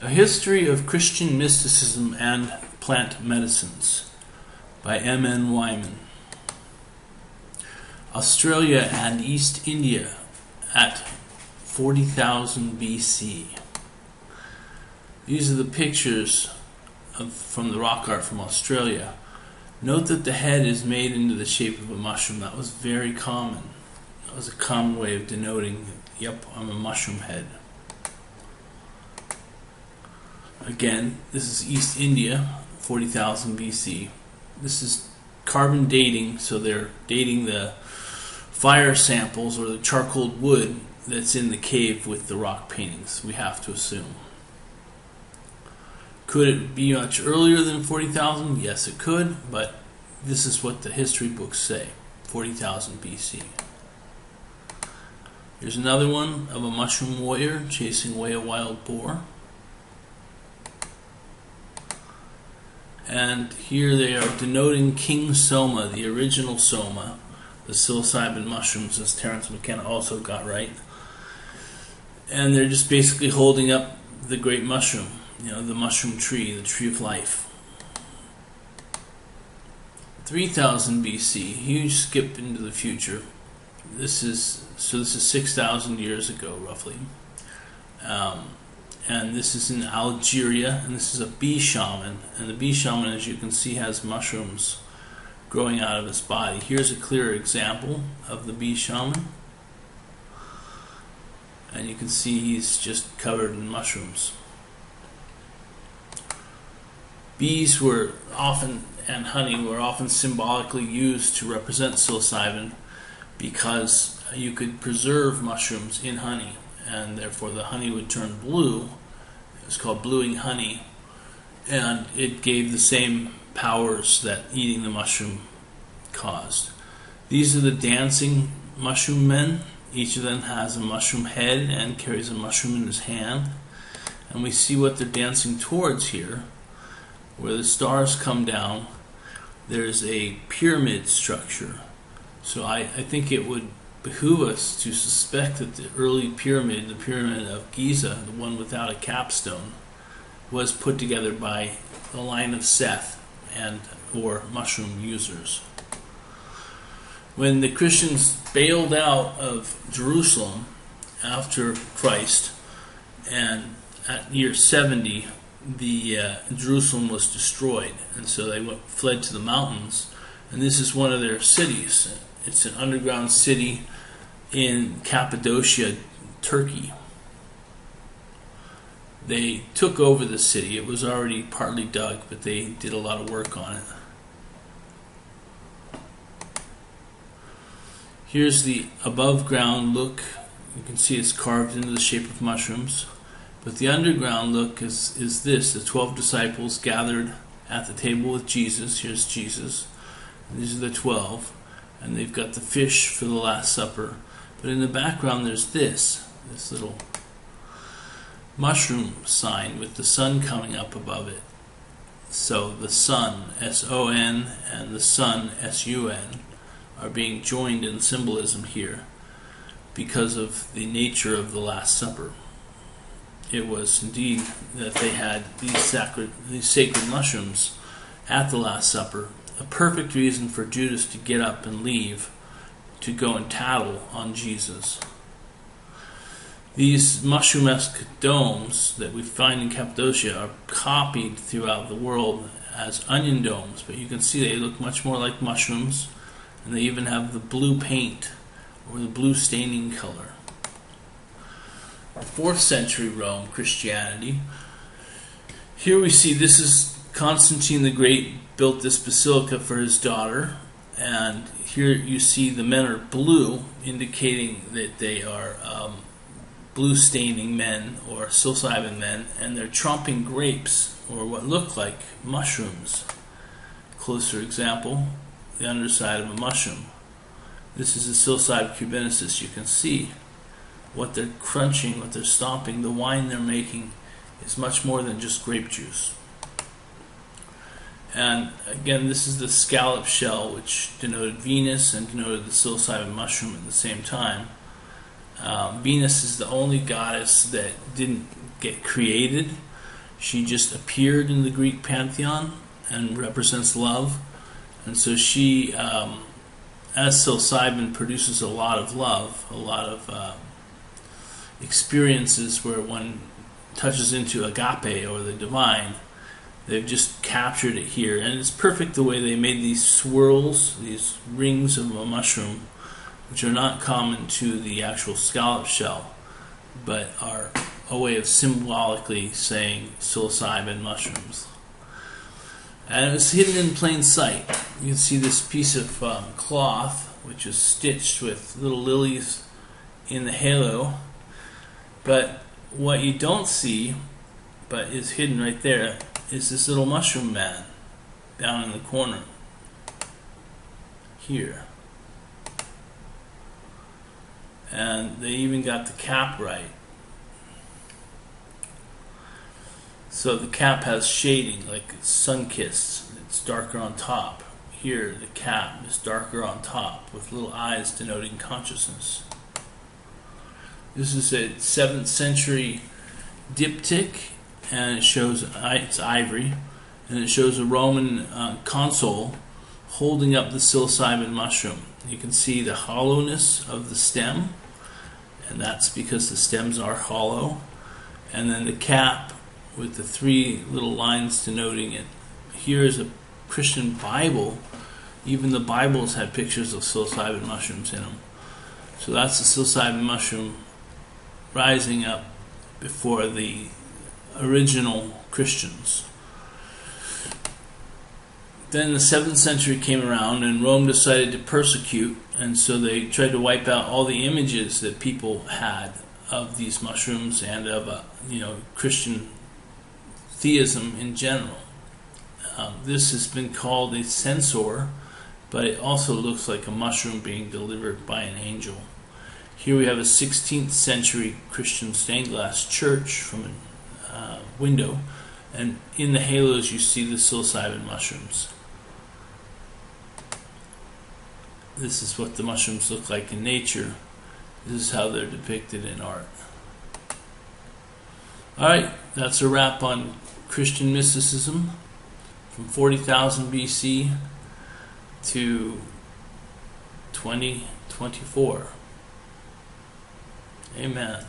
A History of Christian Mysticism and Plant Medicines by M.N. Wyman. Australia and East India at 40,000 BC. These are the pictures from the rock art from Australia. Note that the head is made into the shape of a mushroom. That was very common. That was a common way of denoting, yep, I'm a mushroom head. Again, this is East India, 40,000 BC. This is carbon dating, so they're dating the fire samples or the charcoal wood that's in the cave with the rock paintings, we have to assume. Could it be much earlier than 40,000? Yes, it could, but this is what the history books say, 40,000 BC. Here's another one of a mushroom warrior chasing away a wild boar. And here they are denoting King Soma, the original Soma, the psilocybin mushrooms, as Terence McKenna also got right. And they're just basically holding up the great mushroom, the mushroom tree, the tree of life. 3000 BC, huge skip into the future. This is 6,000 years ago, roughly. And this is in Algeria, and this is a bee shaman. And the bee shaman, as you can see, has mushrooms growing out of his body. Here's a clear example of the bee shaman. And you can see he's just covered in mushrooms. Bees were often, and honey, were often symbolically used to represent psilocybin because you could preserve mushrooms in honey, and therefore the honey would turn blue. It was called bluing honey, and it gave the same powers that eating the mushroom caused. These are the dancing mushroom men. Each of them has a mushroom head and carries a mushroom in his hand. And we see what they're dancing towards here. Where the stars come down, there's a pyramid structure. So I think it would behoove us to suspect that the early pyramid, the pyramid of Giza, the one without a capstone, was put together by the line of Seth and or mushroom users. When the Christians bailed out of Jerusalem after Christ, and at year 70, Jerusalem was destroyed, and so they fled to the mountains, and this is one of their cities. It's an underground city in Cappadocia, Turkey. They took over the city. It was already partly dug, but they did a lot of work on it. Here's the above ground look. You can see it's carved into the shape of mushrooms. But the underground look is this. The 12 disciples gathered at the table with Jesus. Here's Jesus. And these are the 12. And they've got the fish for the Last Supper. But in the background there's this little mushroom sign with the sun coming up above it. So the sun, S-O-N, and the sun, S-U-N, are being joined in symbolism here because of the nature of the Last Supper. It was indeed that they had these sacred mushrooms at the Last Supper, a perfect reason for Judas to get up and leave to go and tattle on Jesus. These mushroom-esque domes that we find in Cappadocia are copied throughout the world as onion domes, but you can see they look much more like mushrooms, and they even have the blue paint or the blue staining color. 4th century Rome, Christianity. Here we see this is Constantine the Great built this basilica for his daughter, and here you see the men are blue, indicating that they are blue staining men or psilocybin men, and they're chomping grapes or what look like mushrooms. Closer example, the underside of a mushroom. This is a psilocybin cubensis. You can see what they're crunching, what they're stomping, the wine they're making is much more than just grape juice. And again, this is the scallop shell, which denoted Venus and denoted the psilocybin mushroom at the same time. Venus is the only goddess that didn't get created, She just appeared in the Greek pantheon and represents love. And so she, as psilocybin, produces a lot of love, a lot of experiences where one touches into agape or the divine. They've just captured it here, and it's perfect the way they made these swirls, these rings of a mushroom, which are not common to the actual scallop shell, but are a way of symbolically saying psilocybin mushrooms. And it was hidden in plain sight. You can see this piece of cloth, which is stitched with little lilies in the halo, but what you don't see, but is hidden right there, is this little mushroom man down in the corner here. And they even got the cap right. So the cap has shading, like it's sun-kissed. It's darker on top. Here, the cap is darker on top, with little eyes denoting consciousness. This is a 7th century diptych, and it shows, it's ivory, and it shows a Roman consul holding up the psilocybin mushroom. You can see the hollowness of the stem, and that's because the stems are hollow. And then the cap with the 3 little lines denoting it. Here is a Christian Bible. Even the Bibles had pictures of psilocybin mushrooms in them. So that's the psilocybin mushroom rising up before the original Christians. Then the 7th century came around, and Rome decided to persecute, and so they tried to wipe out all the images that people had of these mushrooms and of Christian theism in general. This has been called a censor, but it also looks like a mushroom being delivered by an angel. Here we have a 16th century Christian stained glass church from a window, and in the halos you see the psilocybin mushrooms. This is what the mushrooms look like in nature. This is how they're depicted in art. Alright, that's a wrap on Christian mysticism from 40,000 BC to 2024. Amen.